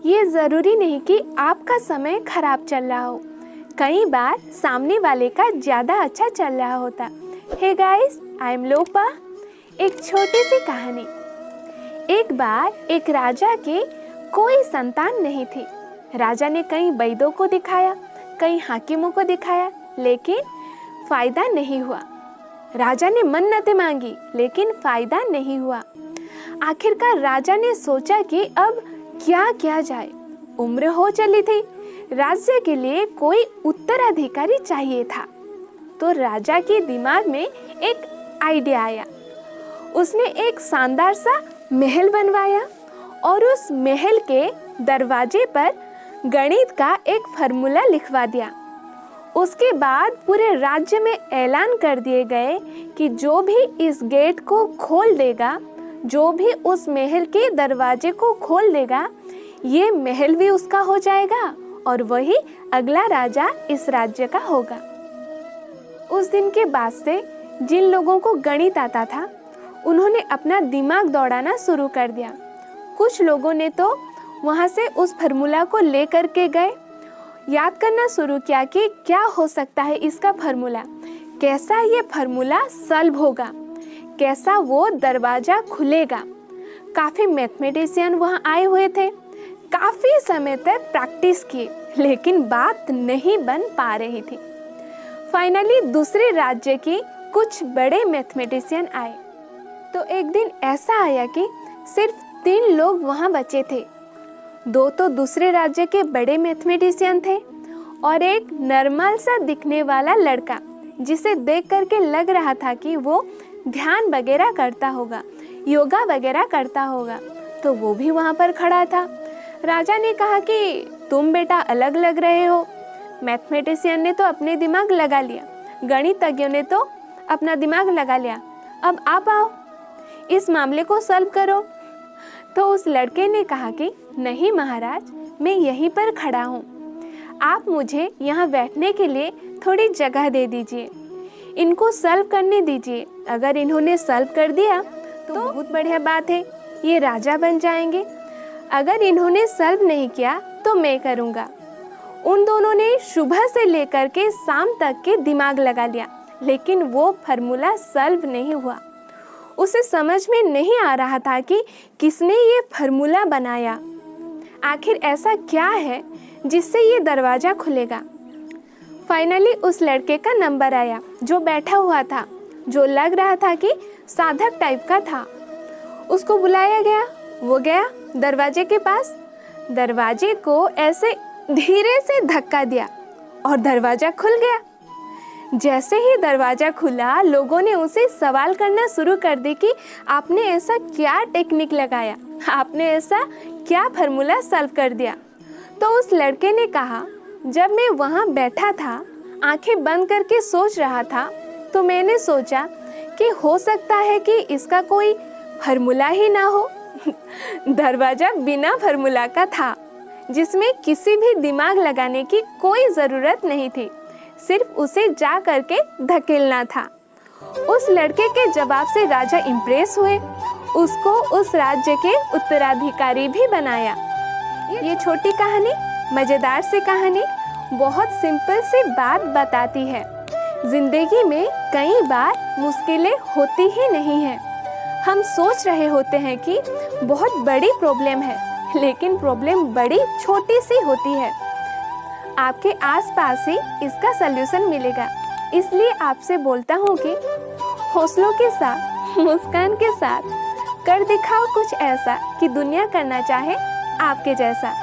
ये ज़रूरी नहीं कि आपका समय खराब चल रहा हो, कई बार सामने वाले का ज़्यादा अच्छा चल रहा होता। हे गाइस, आई एम लोपा। एक छोटी सी कहानी। एक बार एक राजा के कोई संतान नहीं थी। राजा ने कई वैद्यों को दिखाया, कई हाकिमों को दिखाया, लेकिन फ़ायदा नहीं हुआ। राजा ने मन्नतें मांगी, लेकिन फ़ायदा नहीं हुआ। आखिरकार राजा ने सोचा कि अब क्या किया जाए। उम्र हो चली थी, राज्य के लिए कोई उत्तराधिकारी चाहिए था। तो राजा के दिमाग में एक आइडिया आया। उसने एक शानदार सा महल बनवाया और उस महल के दरवाजे पर गणित का एक फार्मूला लिखवा दिया। उसके बाद पूरे राज्य में ऐलान कर दिए गए कि जो भी इस गेट को खोल देगा, जो भी उस महल के दरवाजे को खोल देगा, ये महल भी उसका हो जाएगा और वही अगला राजा इस राज्य का होगा। उस दिन के बाद से जिन लोगों को गणित आता था, उन्होंने अपना दिमाग दौड़ाना शुरू कर दिया। कुछ लोगों ने तो वहाँ से उस फार्मूला को लेकर के गए, याद करना शुरू किया कि क्या हो सकता है इसका फार्मूला, कैसा ये फार्मूला सॉल्व होगा, कैसा वो दरवाज़ा खुलेगा। काफ़ी मैथमेटिशियन वहाँ आए हुए थे। काफ़ी समय तक प्रैक्टिस की, लेकिन बात नहीं बन पा रही थी। फाइनली दूसरे राज्य के कुछ बड़े मैथमेटिशियन आए। तो एक दिन ऐसा आया कि सिर्फ 3 लोग वहाँ बचे थे। 2 तो दूसरे राज्य के बड़े मैथमेटिशियन थे और एक नॉर्मल सा दिखने वाला लड़का, जिसे देख करके लग रहा था कि वो ध्यान वगैरह करता होगा, योगा वगैरह करता होगा, तो वो भी वहाँ पर खड़ा था। राजा ने कहा कि तुम बेटा अलग लग रहे हो। मैथमेटिशियन ने तो अपने दिमाग लगा लिया, गणितज्ञों ने तो अपना दिमाग लगा लिया, अब आप आओ, इस मामले को सॉल्व करो। तो उस लड़के ने कहा कि नहीं महाराज, मैं यहीं पर खड़ा हूँ, आप मुझे यहाँ बैठने के लिए थोड़ी जगह दे दीजिए, इनको सॉल्व करने दीजिए। अगर इन्होंने सॉल्व कर दिया तो बहुत बढ़िया बात है, ये राजा बन जाएंगे। अगर इन्होंने सॉल्व नहीं किया तो मैं करूँगा। उन दोनों ने सुबह से लेकर के शाम तक के दिमाग लगा लिया, लेकिन वो फार्मूला सॉल्व नहीं हुआ। उसे समझ में नहीं आ रहा था कि किसने ये फार्मूला बनाया, आखिर ऐसा क्या है जिससे ये दरवाज़ा खुलेगा। फाइनली उस लड़के का नंबर आया जो बैठा हुआ था, जो लग रहा था कि साधक टाइप का था। उसको बुलाया गया, वो गया दरवाजे के पास, दरवाजे को ऐसे धीरे से धक्का दिया और दरवाज़ा खुल गया। जैसे ही दरवाज़ा खुला, लोगों ने उसे सवाल करना शुरू कर दी कि आपने ऐसा क्या टेक्निक लगाया, आपने ऐसा क्या फार्मूला सॉल्व कर दिया। तो उस लड़के ने कहा, जब मैं वहाँ बैठा था, आंखें बंद करके सोच रहा था, तो मैंने सोचा कि हो सकता है कि इसका कोई फार्मूला ही ना हो। दरवाज़ा बिना फार्मूला का था, जिसमें किसी भी दिमाग लगाने की कोई ज़रूरत नहीं थी, सिर्फ उसे जा करके धकेलना था। उस लड़के के जवाब से राजा इम्प्रेस हुए, उसको उस राज्य के उत्तराधिकारी भी बनाया। ये छोटी कहानी, मज़ेदार सी कहानी बहुत सिंपल सी बात बताती है। ज़िंदगी में कई बार मुश्किलें होती ही नहीं हैं। हम सोच रहे होते हैं कि बहुत बड़ी प्रॉब्लम है, लेकिन प्रॉब्लम बड़ी छोटी सी होती है। आपके आसपास ही इसका सल्यूशन मिलेगा। इसलिए आपसे बोलता हूँ कि हौसलों के साथ, मुस्कान के साथ कर दिखाओ कुछ ऐसा कि दुनिया करना चाहे आपके जैसा।